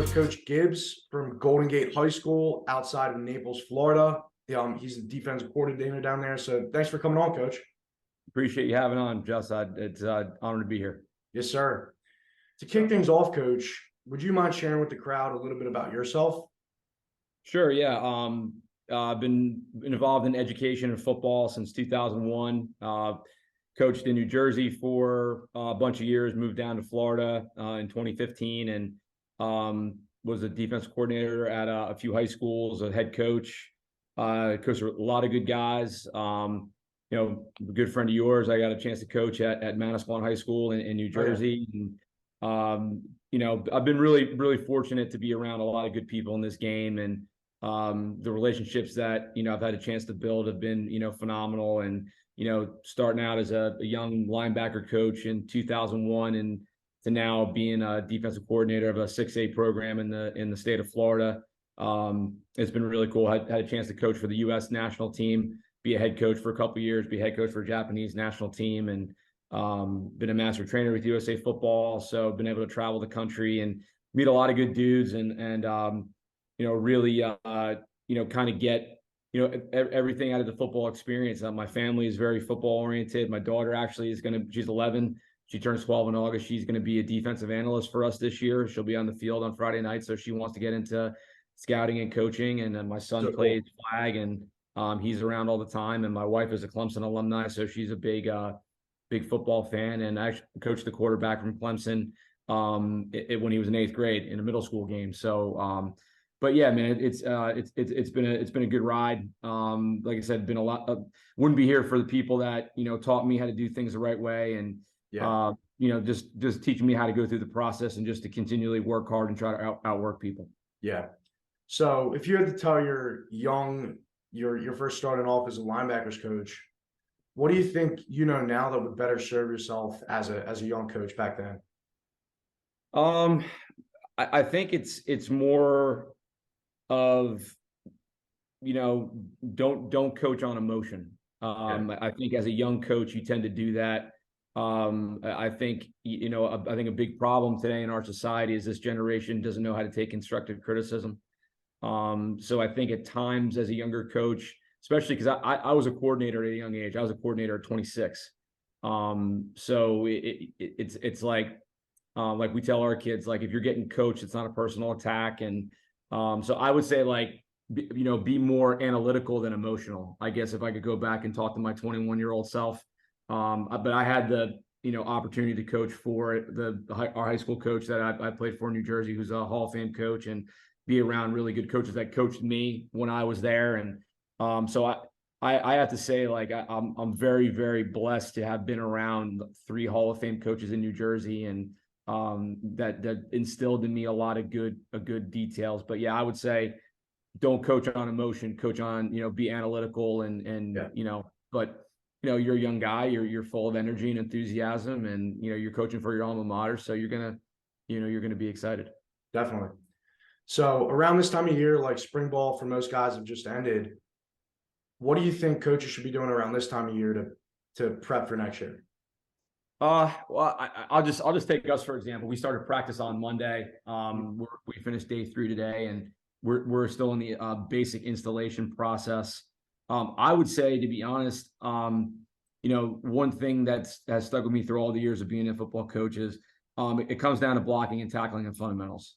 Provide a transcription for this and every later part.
with Coach Gibbs from Golden Gate High School outside of Naples, Florida. He's the defensive coordinator down there. So thanks for coming on, Coach. Appreciate you having on, Jess. It's an honor to be here. Yes, sir. To kick things off, Coach, would you mind sharing with the crowd a little bit about yourself? Sure, yeah. I've been involved in education and football since 2001. Coached in New Jersey for a bunch of years, moved down to Florida in 2015, and was a defensive coordinator at a few high schools, a head coach. Coached a lot of good guys. A good friend of yours, I got a chance to coach at Manasquan High School in New Jersey. And, I've been really fortunate to be around a lot of good people in this game, and the relationships that, I've had a chance to build have been, phenomenal. And, starting out as a young linebacker coach in 2001 and to now being a defensive coordinator of a 6A program in the state of Florida. It's been really cool. I had a chance to coach for the U.S. national team, be a head coach for a couple of years, be head coach for a Japanese national team, and been a master trainer with USA Football. So been able to travel the country and meet a lot of good dudes and really kind of get everything out of the football experience. My family is very football oriented. My daughter actually she's 11. She turns 12 in August. She's going to be a defensive analyst for us this year. She'll be on the field on Friday night. So she wants to get into scouting and coaching. And then my son plays flag, and he's around all the time. And my wife is a Clemson alumni, so she's a big football fan. And I actually coached the quarterback from Clemson when he was in 8th grade in a middle school game. So, but yeah, man, it's been a good ride. Like I said, been a lot. Wouldn't be here for the people that taught me how to do things the right way, and just teaching me how to go through the process and just to continually work hard and try to outwork people. Yeah. So if you had to tell you're first starting off as a linebackers coach, what do you think now that would better serve yourself as a young coach back then? I think it's more of don't coach on emotion. I think as a young coach you tend to do that. I think a big problem today in our society is this generation doesn't know how to take constructive criticism. So I think at times as a younger coach, especially because I was a coordinator at a young age. I was a coordinator at 26. So it's like we tell our kids, like, if you're getting coached, it's not a personal attack. And so I would say, like, be more analytical than emotional, I guess, if I could go back and talk to my 21-year-old self. But I had the opportunity to coach for our high school coach that I played for in New Jersey, who's a Hall of Fame coach, and be around really good coaches that coached me when I was there. And so I have to say, like, I'm very, very blessed to have been around 3 Hall of Fame coaches in New Jersey, and that instilled in me a lot of good details. But yeah, I would say don't coach on emotion, coach on, be analytical but you're a young guy, you're full of energy and enthusiasm, and you're coaching for your alma mater, so you're gonna be excited. Definitely. So around this time of year, like spring ball for most guys have just ended. What do you think coaches should be doing around this time of year to prep for next year? Well, I'll just take us for example. We started practice on Monday. We finished day 3 today, and we're still in the basic installation process. I would say, to be honest, one thing that has stuck with me through all the years of being a football coach is it comes down to blocking and tackling and fundamentals.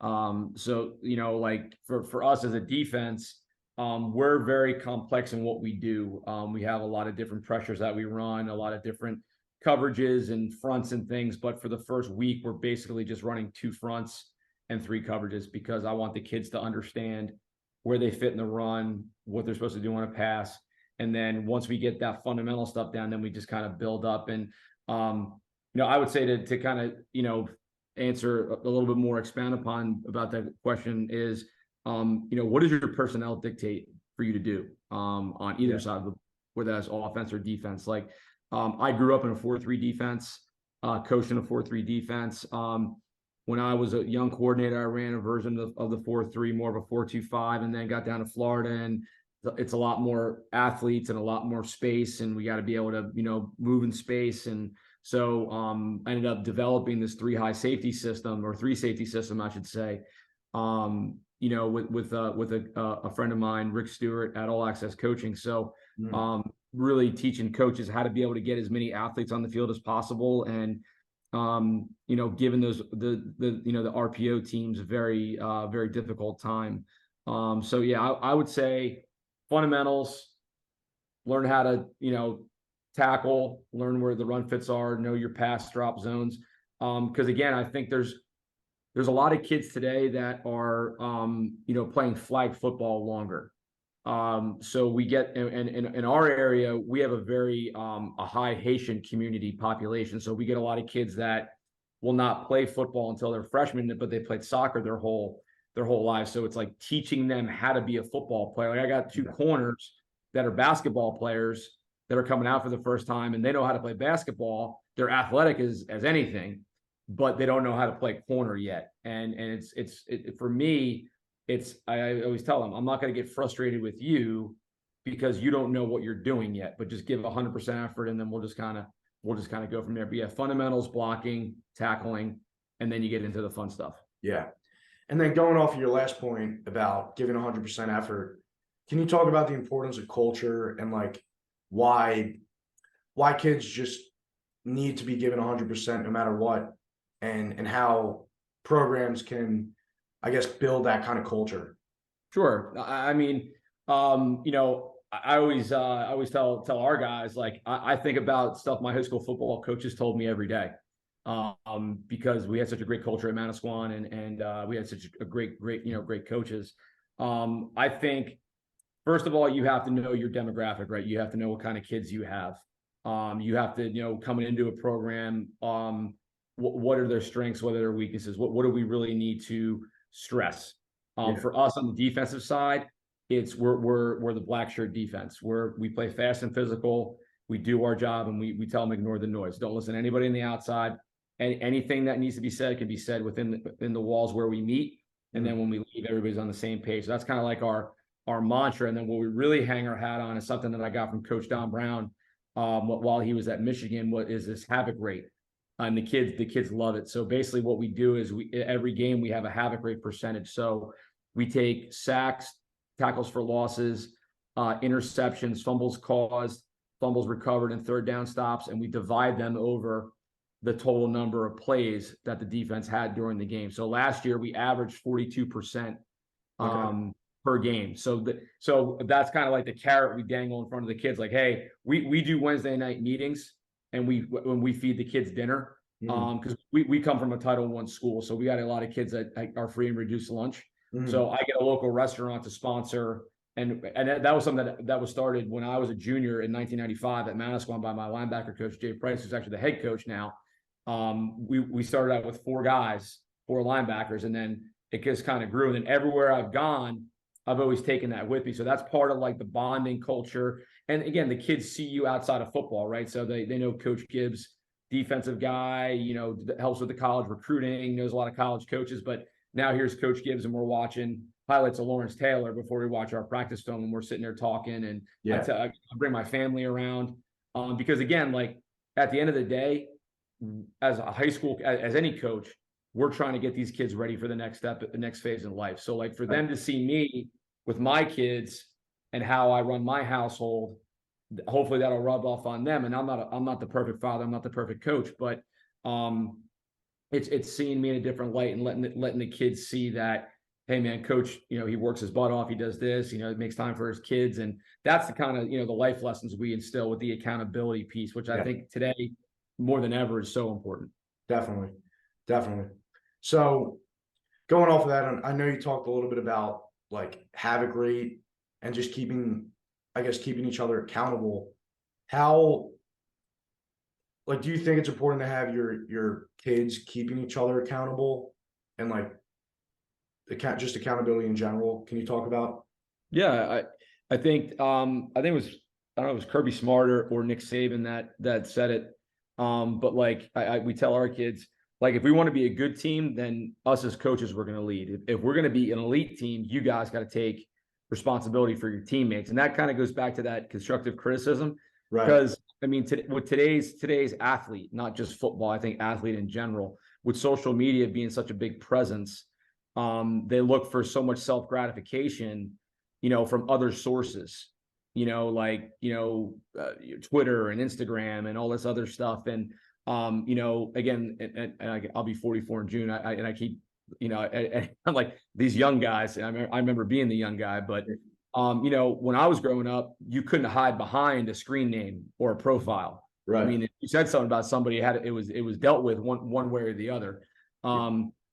So like for us as a defense, we're very complex in what we do. We have a lot of different pressures that we run, a lot of different coverages and fronts and things. But for the first week, we're basically just running 2 fronts and 3 coverages, because I want the kids to understand where they fit in the run, what they're supposed to do on a pass. And then once we get that fundamental stuff down, then we just kind of build up. And, I would say to kind of, answer a little bit more, expand upon about that question is, what does your personnel dictate for you to do on either side of whether that's offense or defense? Like, I grew up in a 4-3 defense, coached in a 4-3 defense. When I was a young coordinator, I ran a version of the 4-3, more of a 4-2-5, and then got down to Florida, and it's a lot more athletes and a lot more space, and we got to be able to, move in space. And so I ended up developing this 3 safety system, I should say, with a friend of mine, Rick Stewart at All Access Coaching. So Mm. really teaching coaches how to be able to get as many athletes on the field as possible, and given the RPO teams a very very difficult time. So yeah, I would say fundamentals, learn how to tackle, learn where the run fits are, know your pass drop zones. Because again, I think there's a lot of kids today that are playing flag football longer. So we get in our area, we have a very a high Haitian community population. So we get a lot of kids that will not play football until they're freshmen, but they played soccer their whole lives. So it's like teaching them how to be a football player. Like I got two corners that are basketball players that are coming out for the first time, and they know how to play basketball. They're athletic as anything, but they don't know how to play corner yet. And it's for me, I always tell them, I'm not going to get frustrated with you because you don't know what you're doing yet, but just give 100% effort, and then we'll just kind of go from there. But yeah, fundamentals, blocking, tackling, and then you get into the fun stuff. Yeah. And then going off of your last point about giving 100% effort, can you talk about the importance of culture and like why kids just need to be given 100% no matter what, and how programs can, I guess, build that kind of culture? Sure. I mean, I always tell our guys, like, I think about stuff my high school football coaches told me every day, because we had such a great culture at Manasquan, and we had such a great coaches. I think, first of all, you have to know your demographic, right? You have to know what kind of kids you have. You have to, coming into a program, what are their strengths, what are their weaknesses, what do we really need to stress? For us on the defensive side, we're the black shirt defense, where we play fast and physical. We do our job, and we tell them ignore the noise. Don't listen to anybody on the outside. Anything that needs to be said can be said within the walls where we meet. And then when we leave, everybody's on the same page. So that's kind of like our mantra. And then what we really hang our hat on is something that I got from Coach Don Brown while he was at Michigan. What is this havoc rate? And the kids love it. So basically what we do is every game we have a havoc rate percentage. So we take sacks, tackles for losses, interceptions, fumbles caused, fumbles recovered, and third down stops, and we divide them over the total number of plays that the defense had during the game. So last year we averaged 42% per game. So that's kind of like the carrot we dangle in front of the kids. Like, hey, we do Wednesday night meetings, and when we feed the kids dinner, because we come from a Title I school, so we got a lot of kids that are free and reduced lunch. So I get a local restaurant to sponsor, and that was something that was started when I was a junior in 1995 at Manasquan by my linebacker coach Jay Price, who's actually the head coach now. We started out with 4 linebackers, and then it just kind of grew. And then everywhere I've gone, I've always taken that with me. So that's part of like the bonding culture. And again, the kids see you outside of football, right? So they know Coach Gibbs, defensive guy, helps with the college recruiting, knows a lot of college coaches. But now here's Coach Gibbs, and we're watching highlights of Lawrence Taylor before we watch our practice film, and we're sitting there talking. And I bring my family around, because again, like at the end of the day, as a high school, as any coach, we're trying to get these kids ready for the next step, the next phase in life. So like for them to see me with my kids and how I run my household, hopefully that'll rub off on them. And I'm not the perfect father, I'm not the perfect coach, but it's seeing me in a different light and letting the kids see that, hey man, coach, he works his butt off, he does this, he makes time for his kids. And that's the kind of, the life lessons we instill with the accountability piece, which I think today more than ever is so important. Definitely. So going off of that, I know you talked a little bit about like havoc rate and just keeping each other accountable. How, like, do you think it's important to have your kids keeping each other accountable, and like just accountability in general? Can you talk about? Yeah, I think it was, I don't know, it was Kirby Smart or Nick Saban that said it. But like we tell our kids, like, if we want to be a good team, then us as coaches, we're going to lead. If we're going to be an elite team, you guys got to take responsibility for your teammates. And that kind of goes back to that constructive criticism. Right. Because I mean, with today's athlete, not just football, I think athlete in general, with social media being such a big presence, they look for so much self-gratification, from other sources, like, Twitter and Instagram and all this other stuff. And, again, and I'll be 44 in June. I keep, I'm like these young guys. I remember being the young guy, but, when I was growing up, you couldn't hide behind a screen name or a profile. Right. I mean, if you said something about somebody, it was dealt with one way or the other.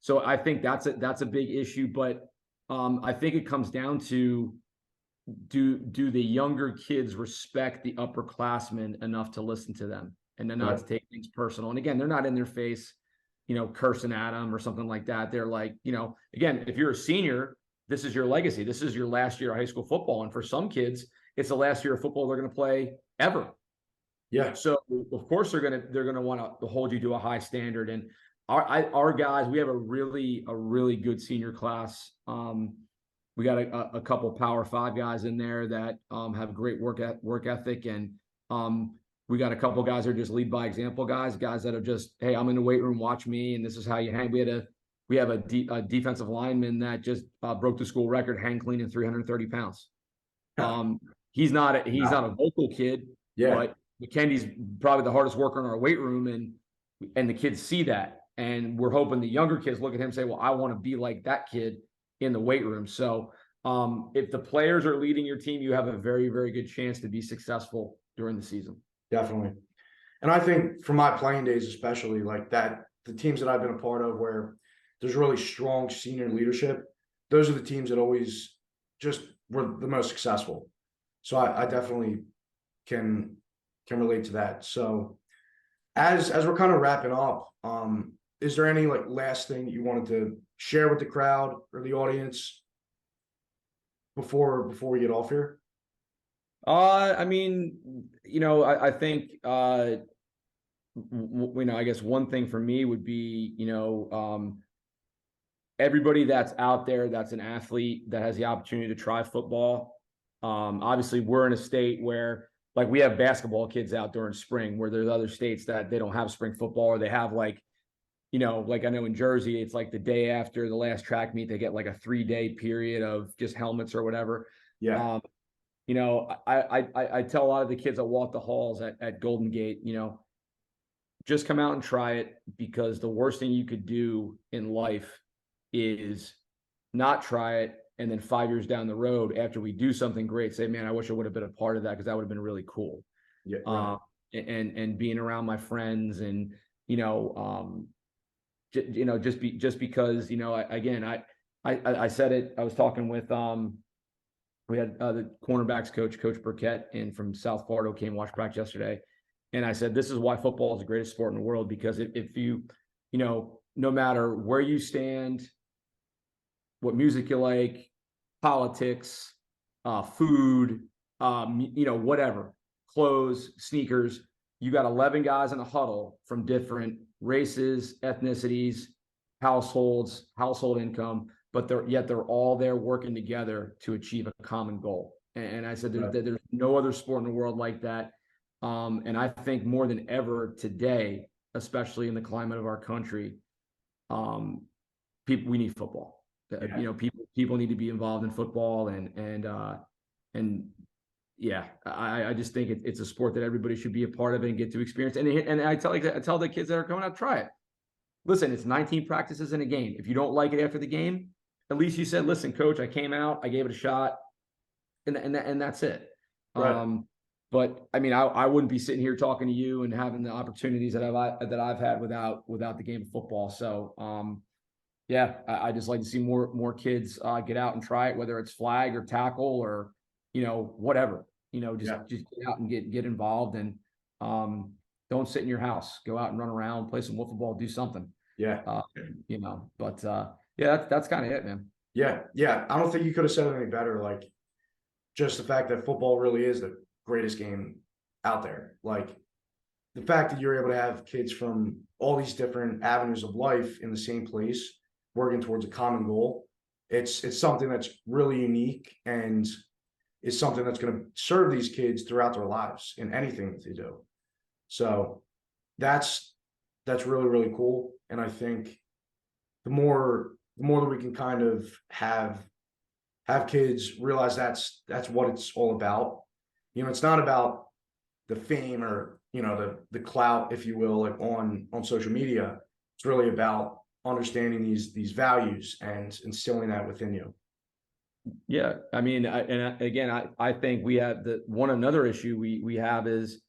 So I think that's a big issue, but I think it comes down to, do the younger kids respect the upperclassmen enough to listen to them and then not to take things personal? And again, they're not in their face, cursing at them or something like that. They're like, again, if you're a senior, this is your legacy. This is your last year of high school football. And for some kids, it's the last year of football they're going to play ever. Yeah. So of course they're going to want to hold you to a high standard. And our guys, we have a really good senior class. We got a couple Power 5 guys in there that have great work ethic, and we got a couple guys that are just lead by example guys that are just, hey, I'm in the weight room, watch me, and this is how you hang. We have a defensive lineman that just broke the school record hang cleaning 330 pounds. He's not a vocal kid, but McKendy's probably the hardest worker in our weight room, and the kids see that, and we're hoping the younger kids look at him and say, well, I want to be like that kid in the weight room. So if the players are leading your team, you have a very, very good chance to be successful during the season. Definitely. And I think from my playing days, especially like that, the teams that I've been a part of where there's really strong senior leadership, those are the teams that always just were the most successful. So I definitely can relate to that. So as we're kind of wrapping up, is there any like last thing that you wanted to share with the crowd or the audience before we get off here? I mean, I think, I guess one thing for me would be, everybody that's out there, that's an athlete that has the opportunity to try football. Obviously we're in a state where like we have basketball kids out during spring, where there's other states that they don't have spring football, or they have like I know in Jersey, it's like the day after the last track meet, they get like a 3-day period of just helmets or whatever. Yeah. I tell a lot of the kids that walk the halls at Golden Gate, just come out and try it, because the worst thing you could do in life is not try it. And then 5 years down the road, after we do something great, say, man, I wish I would have been a part of that, because that would have been really cool. Yeah. Right. And being around my friends and, just because, I said it, I was talking with, we had the cornerbacks coach Burkett from South Florida, came watch practice yesterday. And I said, this is why football is the greatest sport in the world, because if you, no matter where you stand, what music you like, politics, food, whatever, clothes, sneakers, you got 11 guys in a huddle from different races, ethnicities, household income, but they're all there working together to achieve a common goal. And I said there's no other sport in the world like that. And I think more than ever today, especially in the climate of our country, we need football. Yeah. People need to be involved in football, and yeah, I just think it's a sport that everybody should be a part of and get to experience. And I tell the kids that are coming out, try it. Listen, it's 19 practices in a game. If you don't like it after the game, at least you said, listen, coach, I came out, I gave it a shot, and that's it. Right. But I mean, I wouldn't be sitting here talking to you and having the opportunities that I've had without the game of football. So yeah, I just like to see more kids get out and try it, whether it's flag or tackle or whatever. Just get out and get involved, and don't sit in your house. Go out and run around, play some wiffle ball, do something. Yeah. But yeah, that's kind of it, man. Yeah. Yeah. I don't think you could have said it any better. Like, just the fact that football really is the greatest game out there. Like, the fact that you're able to have kids from all these different avenues of life in the same place, working towards a common goal. It's something that's really unique, and it's something that's going to serve these kids throughout their lives in anything that they do. So that's really, really cool. And I think the more the more that we can kind of have kids realize that's what it's all about. You know, it's not about the fame or, you know, the clout, if you will, like on social media. It's really about understanding these values and instilling that within you. Yeah, I mean, I think we have another issue we have is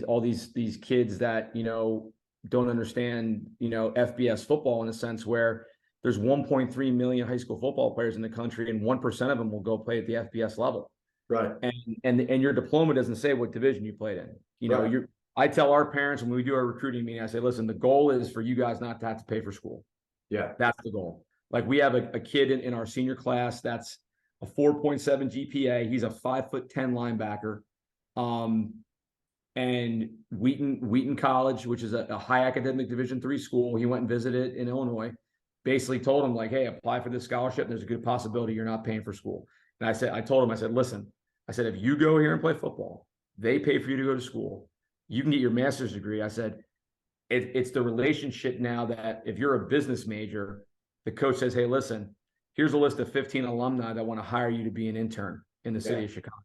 all these kids that, you know, don't understand, you know, FBS football in a sense where there's 1.3 million high school football players in the country, and 1% of them will go play at the FBS level. Right. And your diploma doesn't say what division you played in. You know, Right. I tell our parents when we do our recruiting meeting, I say, listen, the goal is for you guys not to have to pay for school. Yeah. That's the goal. Like we have a kid in our senior class that's a 4.7 GPA. He's a 5'10" linebacker. And Wheaton College, which is a high academic Division III school, he went and visited in Illinois, basically told him like, hey, apply for this scholarship. There's a good possibility you're not paying for school. And I told him, I said, listen, I said, if you go here and play football, they pay for you to go to school. You can get your master's degree. I said, it's the relationship now that if you're a business major, the coach says, hey, listen, here's a list of 15 alumni that want to hire you to be an intern in the city of Chicago.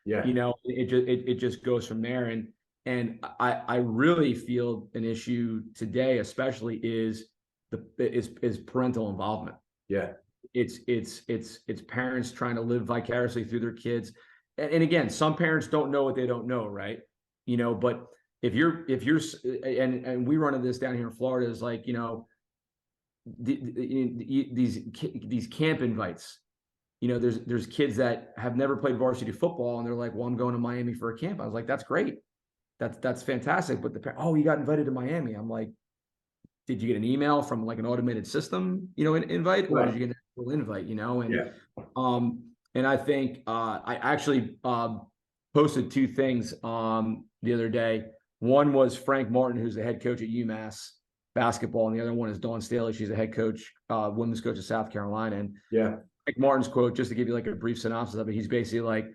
Yeah. You know, it just goes from there. And I really feel an issue today, especially is parental involvement. Yeah. It's parents trying to live vicariously through their kids. And again, some parents don't know what they don't know, right? You know, but if you're and we run into this down here in Florida is like, you know, these camp invites. You know, there's kids that have never played varsity football and they're like, well, I'm going to Miami for a camp. I was like, that's great. That's fantastic. But you got invited to Miami. I'm like, did you get an email from like an automated system, you know, an invite, or did you get an actual invite, you know? And and I think I actually posted two things the other day. One was Frank Martin, who's the head coach at UMass basketball, and the other one is Dawn Staley. She's a head coach, women's coach of South Carolina. And Frank Martin's quote, just to give you like a brief synopsis of it, he's basically like,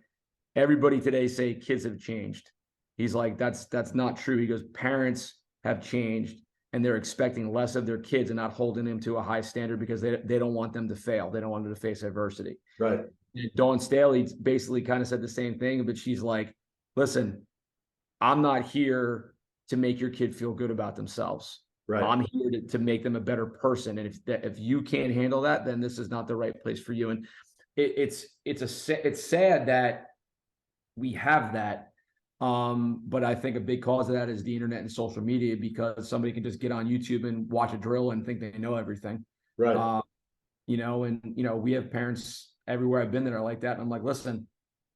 everybody today say kids have changed. He's like, that's not true. He goes, parents have changed and they're expecting less of their kids and not holding them to a high standard because they don't want them to fail. They don't want them to face adversity. Right. And Dawn Staley basically kind of said the same thing, but she's like, listen, I'm not here to make your kid feel good about themselves. Right. I'm here to make them a better person. And if you can't handle that, then this is not the right place for you. And it's sad that we have that. But I think a big cause of that is the internet and social media, because somebody can just get on YouTube and watch a drill and think they know everything. Right. You know, and, you know, we have parents everywhere I've been that are like that. And I'm like, listen,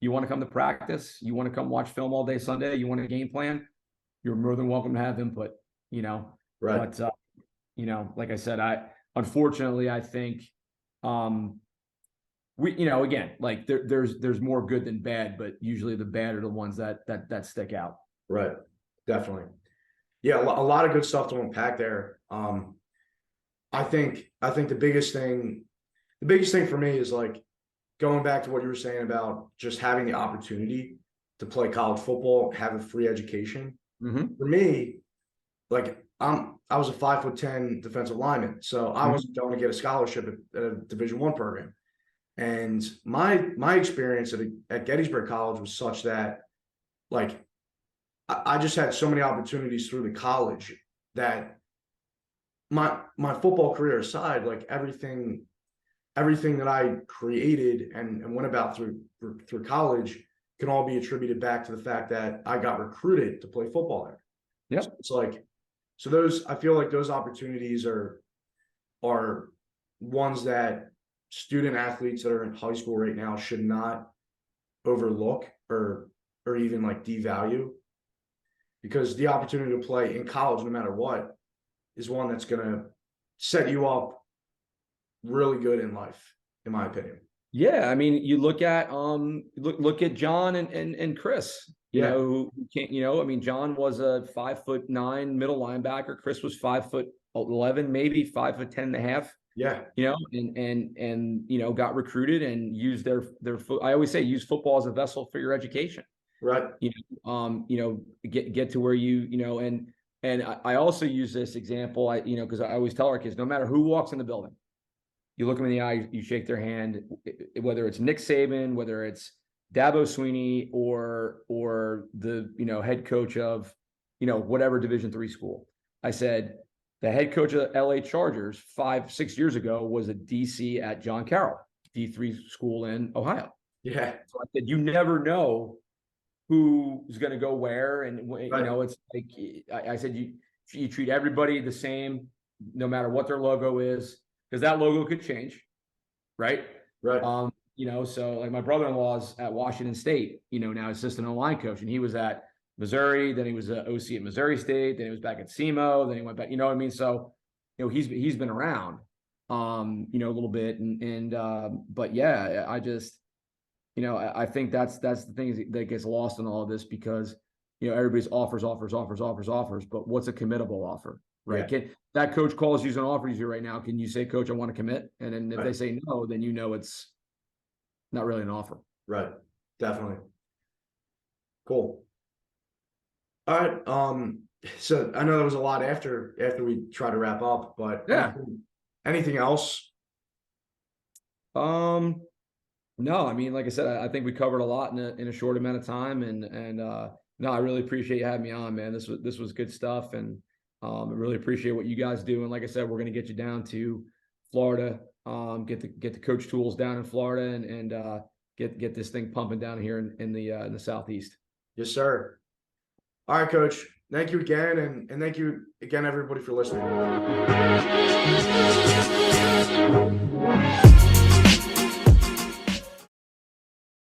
you want to come to practice? You want to come watch film all day Sunday? You want a game plan? You're more than welcome to have input, you know? Right. But, you know, like I said, unfortunately, I think, we, you know, again, like there's more good than bad, but usually the bad are the ones that stick out. Right. Definitely. Yeah. A lot of good stuff to unpack there. I think the biggest thing for me is like going back to what you were saying about just having the opportunity to play college football, have a free education. Mm-hmm. For me, like I was a 5'10" defensive lineman, so I wasn't going to get a scholarship at a Division I program. And my experience at Gettysburg College was such that, like, I just had so many opportunities through the college that my football career aside, like everything that I created and went about through college can all be attributed back to the fact that I got recruited to play football there. Yeah, so it's like, so I feel like those opportunities are ones that student athletes that are in high school right now should not overlook or even like devalue, because the opportunity to play in college, no matter what, is one that's going to set you up really good in life, in my opinion. Yeah, I mean, you look at look at John and Chris. You know, who can't. You know, I mean, John was a 5'9" middle linebacker. Chris was 5'11", maybe 5'10.5". Yeah. You know, and you know, got recruited and used their I always say use football as a vessel for your education. Right. You know, get to where you know, and I also use this example, you know, because I always tell our kids, no matter who walks in the building, you look them in the eye, you shake their hand, whether it's Nick Saban, whether it's Dabo Sweeney, or the, head coach of, whatever Division III school. I said, the head coach of the LA Chargers 5-6 years ago was a DC at John Carroll, D3 school in Ohio. Yeah. So I said, you never know who's going to go where. And, it's like, I said, you treat everybody the same, no matter what their logo is, because that logo could change. Right. Right. So like my brother-in-law's at Washington State, now assistant line coach, and he was at Missouri, then he was an OC at Missouri State, then he was back at SEMO, then he went back, you know what I mean? So, he's been around, a little bit, but yeah, I just, I think that's the thing that gets lost in all of this, because, everybody's offers, but what's a committable offer, right? Yeah. That coach calls you and offers you right now, can you say, coach, I want to commit? And then if they say no, then it's not really an offer. Right. Definitely. Cool. All right. So I know there was a lot after we try to wrap up, but yeah. Anything else? No, I mean, like I said, I think we covered a lot in a short amount of time, and no, I really appreciate you having me on, man. This was good stuff, and I really appreciate what you guys do. And like I said, we're going to get you down to Florida, get the CoachTools down in Florida, and get this thing pumping down here in the Southeast. Yes, sir. All right, Coach. Thank you again, and thank you again, everybody, for listening.